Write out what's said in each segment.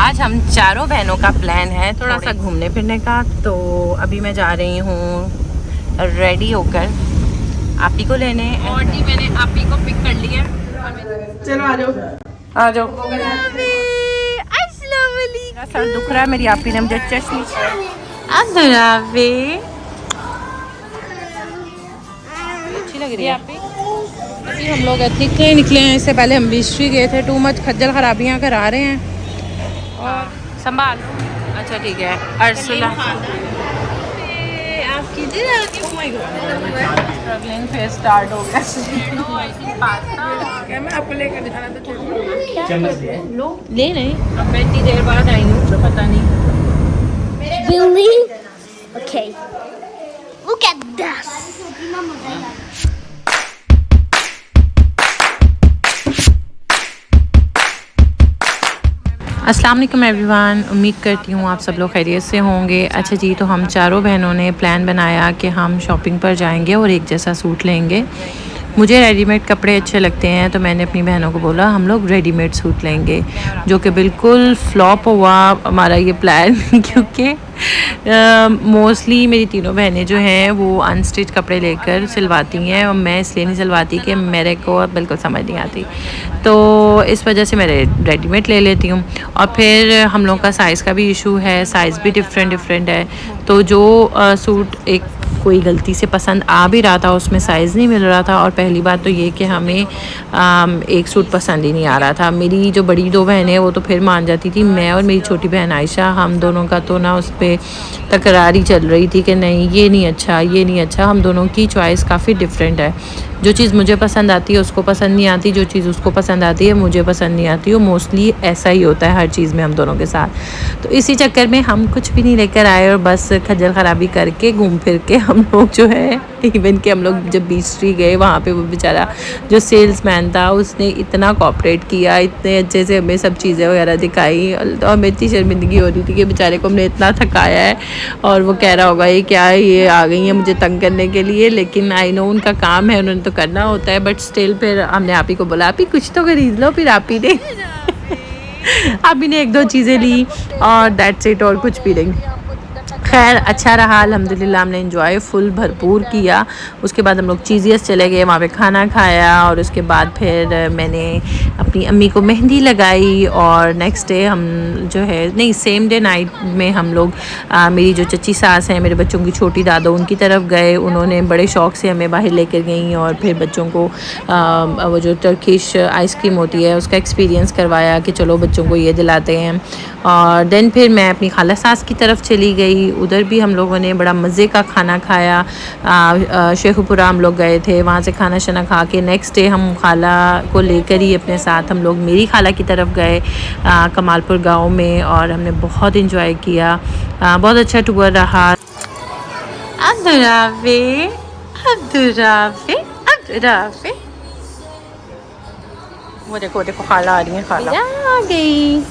आज हम चारों बहनों का प्लान है थोड़ा सा घूमने फिरने का। तो अभी मैं जा रही हूँ रेडी होकर आपी को लेने। और जी मैंने आपी को पिक कर लिया। चलो आ जाओ आ जाओ। सर दुख रहा है, मेरी आपी ने मुझे चश्मी अच्छी लग रही है आपी। अभी हम लोग एथनिक के निकले हैं, इससे पहले हम बीस्ट्री गए थे। टू मच खज्जल खराबियाँ करा रहे हैं और संभाल। अच्छा ठीक है अर्सुला आपकी ट्रैवलिंग फिर स्टार्ट हो गया। मैं आपको लेकर जाना तो लो ले नहीं। अब मैं इतनी देर बाद आई हूँ तो पता नहीं। Really? Okay. Look at this. अस्सलाम वालेकुम एवरीवन, उम्मीद करती हूँ आप सब लोग खैरियत से होंगे। अच्छा जी, तो हम चारों बहनों ने प्लान बनाया कि हम शॉपिंग पर जाएंगे और एक जैसा सूट लेंगे। मुझे रेडीमेड कपड़े अच्छे लगते हैं तो मैंने अपनी बहनों को बोला हम लोग रेडीमेड सूट लेंगे, जो कि बिल्कुल फ्लॉप हुआ हमारा ये प्लान क्योंकि मोस्टली मेरी तीनों बहनें जो हैं वो अनस्टिच कपड़े लेकर सिलवाती हैं और मैं इसलिए नहीं सिलवाती कि मेरे को बिल्कुल समझ नहीं आती, तो इस वजह से मैं रेडीमेड ले लेती हूँ। और फिर हम लोग का साइज़ का भी इशू है, साइज़ भी डिफरेंट है। तो जो सूट एक कोई गलती से पसंद आ भी रहा था उसमें साइज़ नहीं मिल रहा था। और पहली बात तो ये कि हमें एक सूट पसंद ही नहीं आ रहा था। मेरी जो बड़ी दो बहनें हैं वो तो फिर मान जाती थी, मैं और मेरी छोटी बहन आयशा, हम दोनों का तो ना उस पर तकरारी चल रही थी कि नहीं ये नहीं अच्छा, ये नहीं अच्छा। हम दोनों की चॉइस काफ़ी डिफरेंट है। जो चीज़ मुझे पसंद आती है उसको पसंद नहीं आती, जो चीज़ उसको पसंद आती है मुझे पसंद नहीं आती। वो मोस्टली ऐसा ही होता है हर चीज़ में हम दोनों के साथ। तो इसी चक्कर में हम कुछ भी नहीं लेकर आए और बस खज्जल ख़राबी करके घूम फिर के हम लोग जो है, इवन कि हम लोग जब बीस्ट्री गए वहाँ पे वो बेचारा जो सेल्समैन था उसने इतना कोऑपरेट किया, इतने अच्छे से हमें सब चीज़ें वगैरह दिखाई। और हमें इतनी शर्मिंदगी हो रही थी कि बेचारे को हमने इतना थकाया है और वो कह रहा होगा ये क्या है, ये आ गई है मुझे तंग करने के लिए। लेकिन आई नो उनका काम है, उन्होंने तो करना होता है, बट स्टिल फिर हमने आप ही को बोला आप ही कुछ तो खरीद लो। फिर आप ही ने आप ही ने एक दो चीज़ें ली और दैट्स इट, और कुछ भी नहीं। खैर अच्छा रहा अल्हम्दुलिल्लाह, हमने एंजॉय फुल भरपूर किया। उसके बाद हम लोग चीज़ियस चले गए, वहाँ पे खाना खाया और उसके बाद फिर मैंने अपनी अम्मी को मेहंदी लगाई। और नेक्स्ट डे हम जो है नहीं सेम डे नाइट में हम लोग मेरी जो चची सास हैं, मेरे बच्चों की छोटी दादा, उनकी तरफ गए। उन्होंने बड़े शौक़ से हमें बाहर लेकर गई और फिर बच्चों को वो जो टर्किश आइसक्रीम होती है उसका एक्सपीरियंस करवाया कि चलो बच्चों को ये दिलाते हैं। और देन फिर मैं अपनी खाला सास की तरफ चली गई, उधर भी हम लोगों ने बड़ा मज़े का खाना खाया। शेखुपुरा हम लोग गए थे, वहाँ से खाना शाना खा के नेक्स्ट डे हम खाला को लेकर ही अपने साथ हम लोग मेरी खाला की तरफ गए कमालपुर गांव में, और हमने बहुत इंजॉय किया। बहुत अच्छा टूर रहा। अब्दुराफे अब्दुराफे अब्दुराफे, वो देखो देखो खाला आ रही है, खाला आ गई।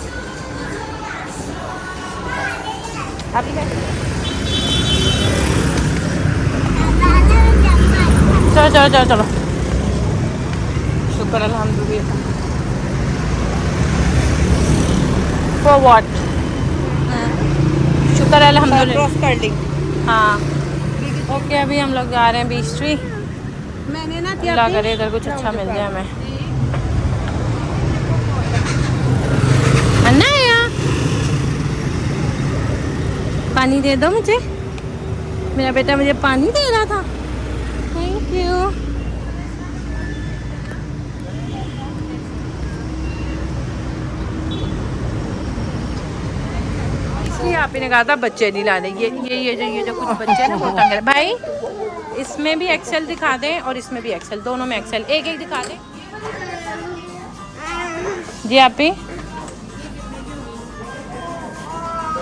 चलो चलो चलो चलो, शुक्र अल्हम्दुलिल्लाह। For what? शुक्र अल्हम्दुलिल्लाह। हाँ ओके, अभी हम लोग जा रहे हैं बीस्ट्री। मैंने ना अल्लाह करे इधर कुछ अच्छा मिल जाए हमें। अन्ना पानी दे दो मुझे, मेरा बेटा मुझे पानी दे रहा था। Thank you. इसलिए आप ही ने कहा था बच्चे नहीं लाने। ये जो कुछ बच्चे ना बहुत तंग है भाई। इसमें भी एक्सेल दिखा दें और इसमें भी एक्सेल, दोनों में एक्सेल एक एक दिखा दें जी। आप ही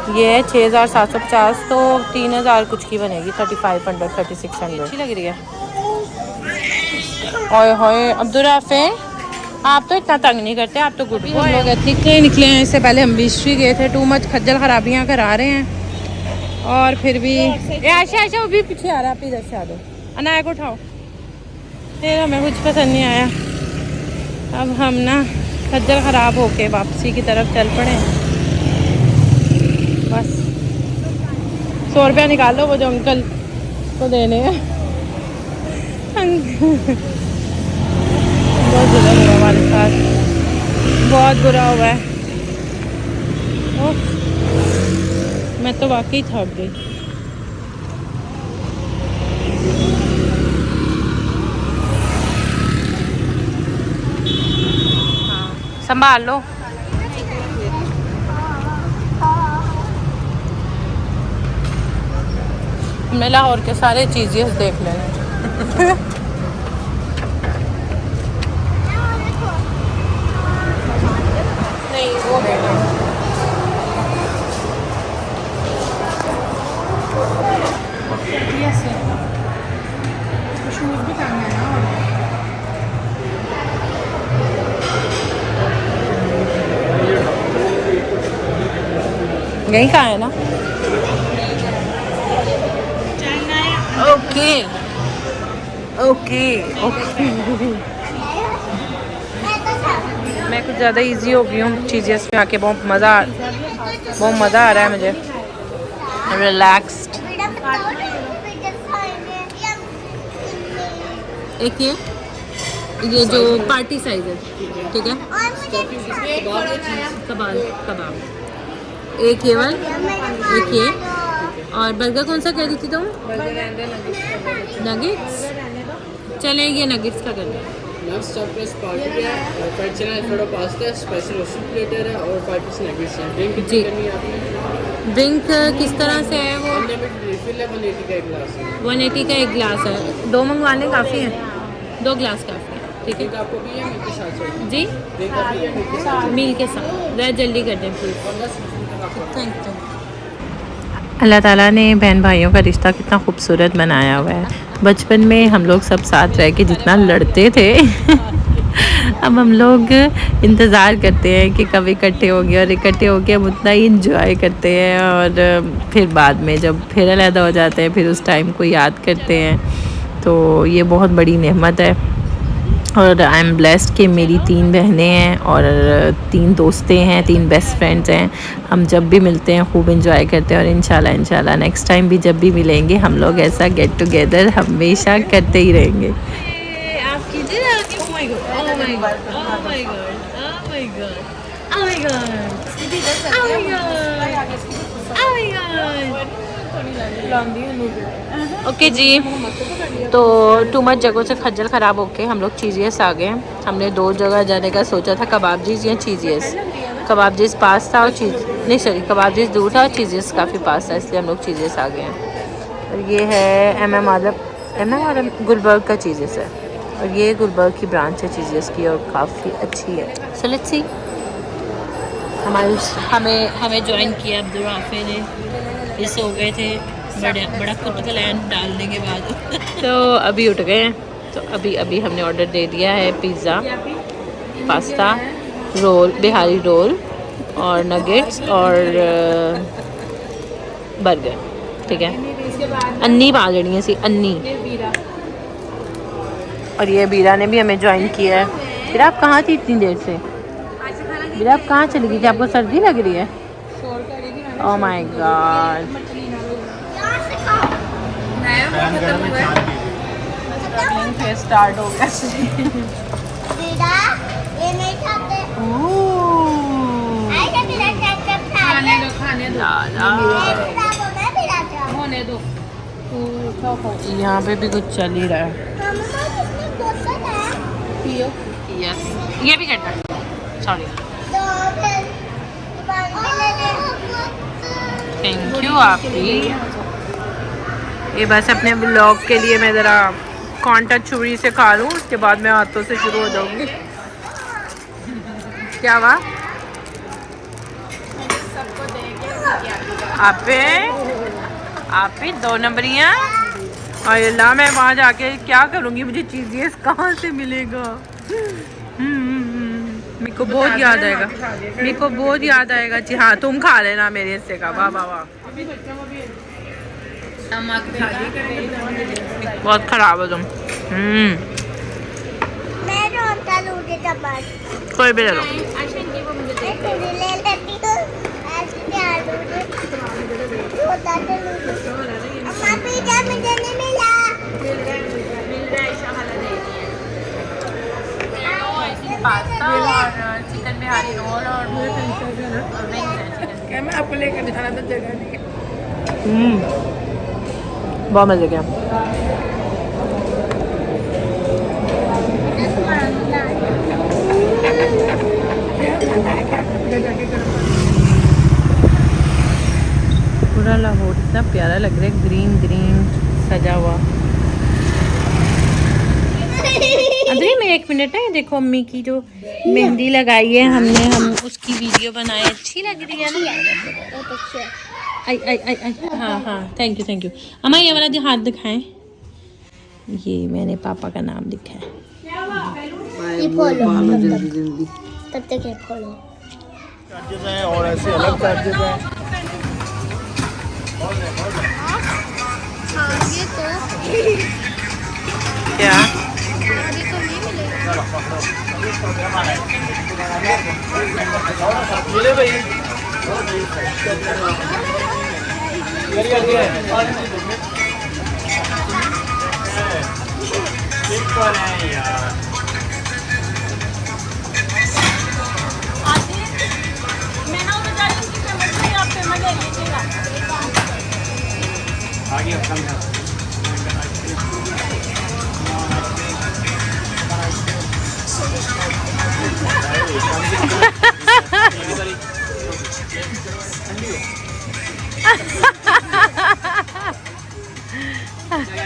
ये है 6750, तो 3000 कुछ की बनेगी, 3500 3600 अच्छी लग रही है। ओए होए अब्दुराफे, आप तो इतना तंग नहीं करते, आप तो गुड बॉय। हम लोग एथनिक के निकले हैं, इससे पहले हम बीस्ट्री गए थे। टू मच खज्जल खराबियाँ करा रहे हैं और फिर भी आशा आशा वो भी पीछे आ रहा है, आप इधर से आ दो, अनाया को उठाओ। फिर हमें कुछ पसंद नहीं आया, अब हम ना खज्जल ख़राब होके वापसी की तरफ चल पड़े। 100 रुपया निकालो वो जो अंकल को देने हैं। बहुत बुरा हुआ हमारे साथ, बहुत बुरा हुआ है। ओह, मैं तो वाकई थक गई। संभाल लो। हमने लाहौर के सारे चीज़ें देख लेने। नहीं वो शूज भी करना है ना। यही कहाँ है ना। Okay okay okay. मैं कुछ ज़्यादा इजी हो गई हूँ चीज़ें में आके। बहुत मज़ा आ रहा है मुझे। रिलैक्स्ड। एक ये जो पार्टी साइज है, ठीक है। कबाब एक ये वाला, एक ये। और बर्गर कौन सा कह रही थी तुम? नगेट्स। चले ये नगेट्स का कर दो। नेक्स्ट प्लस पार्टी है, फ्राइड चिकन अल्फ्रेडो पास्ता है, स्पेशल रोस्टेड प्लेटर है और 5 पीस नगेट्स है। ड्रिंक कितनी करनी है आपने? ड्रिंक किस तरह से है वो? अनलिमिटेड रिफिल है, 180 का एक ग्लास है। 180 का एक गिलास है। 2 मंगवाने काफ़ी हैं, 2 गिलास काफ़ी है, ठीक है। आपको भी है मील के साथ चाहिए? जी ड्रिंक आपको है मील के साथ? मील के साथ। ज़रा जल्दी कर दें प्लीज़। 10 मिनट तक आपको। Thank you. अल्लाह ताला ने बहन भाइयों का रिश्ता कितना खूबसूरत बनाया हुआ है। बचपन में हम लोग सब साथ रह के जितना लड़ते थे अब हम लोग इंतज़ार करते हैं कि कब इकट्ठे होंगे, और इकट्ठे होके हम उतना ही इंजॉय करते हैं। और फिर बाद में जब फिर अलग हो जाते हैं, फिर उस टाइम को याद करते हैं। तो ये बहुत बड़ी नेमत है। और आई एम ब्लेस्ड कि मेरी 3 बहनें हैं और 3 दोस्तें हैं, 3 बेस्ट फ्रेंड्स हैं। हम जब भी मिलते हैं खूब इंजॉय करते हैं। और इंशाल्लाह नेक्स्ट टाइम भी जब भी मिलेंगे हम लोग ऐसा गेट टुगेदर हमेशा करते ही रहेंगे। ओके जी, तो टू मच जगहों से खज्जल ख़राब होके हम लोग चीज़ियस आ गए हैं। हमने 2 जगह जाने का सोचा था, कबाबजीज़ या चीज़ियस। कबाबजीज़ पास था और कबाबजीज़ दूर था और चीज़ियस काफ़ी पास था, इसलिए हम लोग चीज़ियस आ गए हैं। और ये है MM आलम गुलबर्ग का चीज़ियस है। और ये गुलबर्ग की ब्रांच है चीज़ियस की और काफ़ी अच्छी है। So let's see. हमें ज्वाइन किया अब्दुल राफे ने। ये सो गए थे बड़ा कुतकलान डालने के बाद तो अभी उठ गए हैं। तो अभी हमने ऑर्डर दे दिया है pizza, pasta, roll, Bihari roll और नगेट्स और बर्गर, ठीक है। अन्नी पा लेनी है सी अन्नी। और ये बीरा ने भी हमें ज्वाइन किया है। फिर आप कहाँ थी इतनी देर से? बीरा आप कहाँ चली गई थी? आपको सर्दी लग रही है? Oh my God. स्टार्ट हो गया। ये नहीं खाते। होने दो। यहाँ पे भी कुछ चल ही रहा है। यस, ये भी करना है। सॉरी, थैंक यू आपकी। ये बस अपने ब्लॉग के लिए मैं ज़रा कांटा छुरी से खा लूँ, उसके बाद मैं हाथों से शुरू हो जाऊँगी। क्या हुआ? आप भी 2 नंबरियाँ। और अल्लाह मैं वहाँ जाके क्या करूँगी? मुझे चीज़ें कहाँ से मिलेगा? मेरे को बहुत याद आएगा, मेरे को बहुत याद आएगा जी। हाँ तुम खा लेना मेरे हिस्से का। वाह वाह वाह, बहुत खराब हो तुम। कोई भी ले लो। को लेकर जाना तो जगह नहीं है। बहुत मजे का। पूरा लाहौर इतना प्यारा लग रहा है, ग्रीन ग्रीन सजा हुआ। अरे मैं 1 मिनट है, देखो अम्मी की जो मेहंदी लगाई है हमने, हम उसकी वीडियो बनाई, अच्छी लग रही है ना। आई आई आई आई, हाँ हाँ, थैंक यू थैंक यू। अम्मा ये वाला हाथ दिखाएं, ये मैंने पापा का नाम लिखा है। ये फॉलो तब तक ये फॉलो चार्जेस हैं और ऐसे अलग चार्जेस हैं। ये तो क्या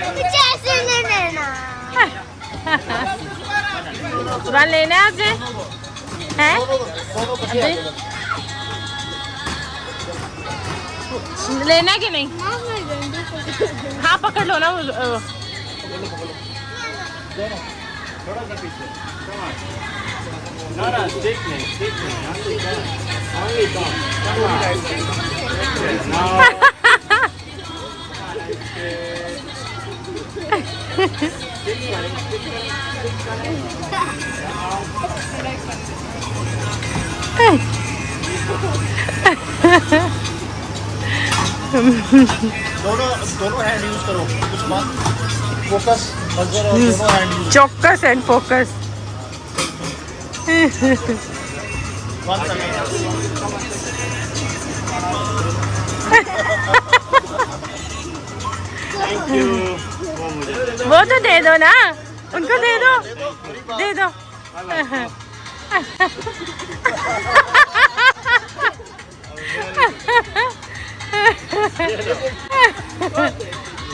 मुझे ऐसे नहीं लेना। सुबह लेना है आपने है? लेना है कि नहीं? हाँ पकड़ लो ना। दोनों हैंड यूज करो, कुछ मत फोकस बजर और दोनों हैंड यूज। चौकस एंड फोकस। वो तो दे दो ना, उनको दे दो, दे दो।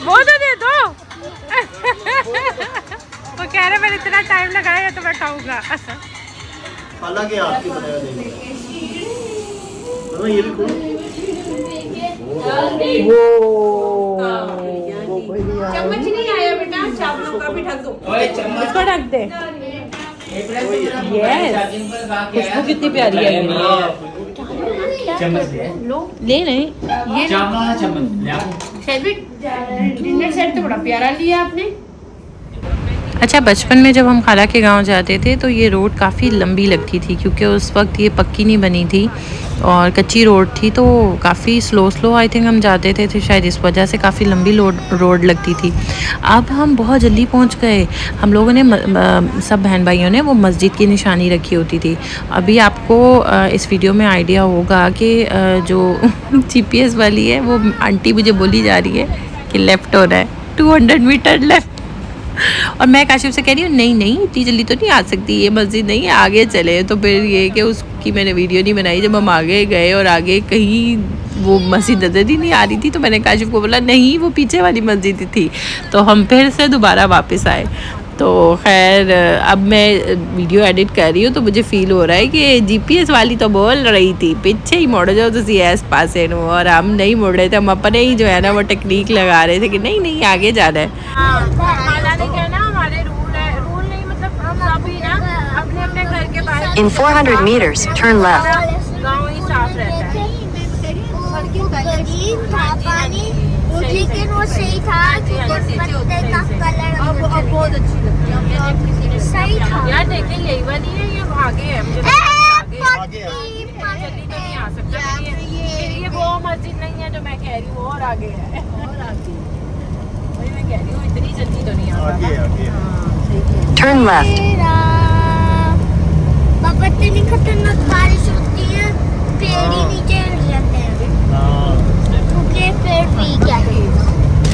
वो तो दे दो। वो कह रहे मैंने इतना टाइम लगाया तो मैं खाऊंगा। हालांकि आपकी बनाया देंगे ये भी वो चम्मच नहीं आया बेटा, चावलों का भी ढक दो। इसको ढक दे। यस, खुशबू कितनी प्यारी है। ले नहीं ये डिनर सेट तो बड़ा प्यारा लिया आपने। अच्छा, बचपन में जब हम खाला के गांव जाते थे तो ये रोड काफ़ी लंबी लगती थी, क्योंकि उस वक्त ये पक्की नहीं बनी थी और कच्ची रोड थी, तो काफ़ी स्लो आई थिंक हम जाते थे, तो शायद इस वजह से काफ़ी लंबी रोड लगती थी। अब हम बहुत जल्दी पहुंच गए। हम लोगों ने सब बहन भाइयों ने वो मस्जिद की निशानी रखी होती थी। अभी आपको इस वीडियो में आइडिया होगा कि जो GPS वाली है वो आंटी मुझे बोली जा रही है कि लेफ़्ट होना है, 200 मीटर लेफ़्ट। और मैं काशिफ से कह रही हूँ नहीं इतनी जल्दी तो नहीं आ सकती, ये मस्जिद नहीं है, आगे चले। तो फिर ये कि उसकी मैंने वीडियो नहीं बनाई। जब हम आगे गए और आगे कहीं वो मस्जिद नज़र ही नहीं आ रही थी, तो मैंने काशिफ को बोला नहीं वो पीछे वाली मस्जिद थी। तो हम फिर से दोबारा वापस आए। तो खैर अब मैं वीडियो एडिट कर रही हूँ तो मुझे फील हो रहा है कि GPS वाली तो बोल रही थी पीछे ही मुड़ जाओ, तो इस पास है, और हम नहीं मुड़ रहे थे। हम अपने ही जो है ना वो टेक्निक लगा रहे थे कि नहीं आगे जाना है। In 400 meters, turn left. गाँव ही साफ रहता है। लेकिन वो सही था कि पत्ते का कलर अब बहुत अच्छी लगती है, सही था यार। देखिए यही वाली है, ये आगे है, मुझे आगे है। जल्दी तो नहीं आ सकता। ये वो मस्जिद नहीं है जो मैं कह रही हूँ, और आगे है, और आगे। वही मैं कह रही हूँ इतनी जल्दी तो नहीं आ आगे Turn left. पापा इतनी खतरनाक बारिश होती है, पेड़ ही नीचे गिर जाते हैं।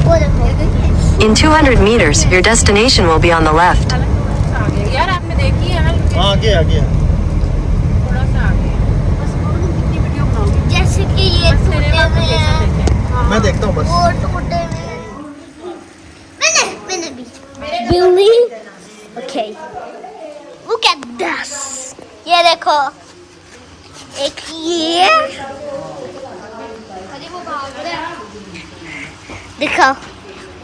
वो देखो। In 200 meters, your destination will be on the left. यार आपने देखी है ना हाँ आगे आगे थोड़ा सा आगे जैसे कि ये टूटे हुए हैं, मैं देखता हूँ बस वो टूटे हुए हैं। मैंने भी बिल्ली। Okay, look at this। ये देखो, एक ये देखो,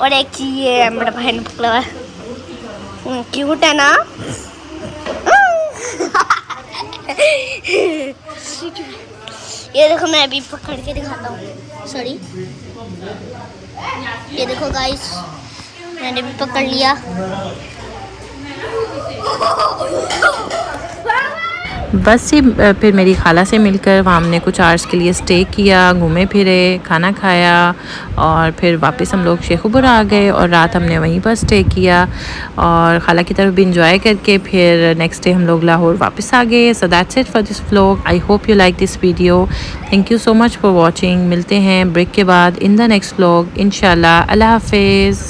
और एक ये मेरा बहन पकड़ा है। क्यूट है ना? ये देखो, मैं अभी पकड़ के दिखाता हूँ। सॉरी, ये देखो गाइस, मैंने भी पकड़ लिया। बस ही फिर मेरी खाला से मिलकर वहाँ हमने कुछ आवर्स के लिए स्टे किया, घूमे फिरे, खाना खाया और फिर वापस हम लोग शेखुपुरा आ गए और रात हमने वहीं पर स्टे किया और खाला की तरफ भी इंजॉय करके फिर नेक्स्ट डे हम लोग लाहौर वापस आ गए। So that's it for this vlog. I hope you like this video. Thank you so much for watching. मिलते हैं ब्रेक के बाद इन द नेक्स्ट व्लॉग इंशाल्लाह। अल्लाह हाफिज़।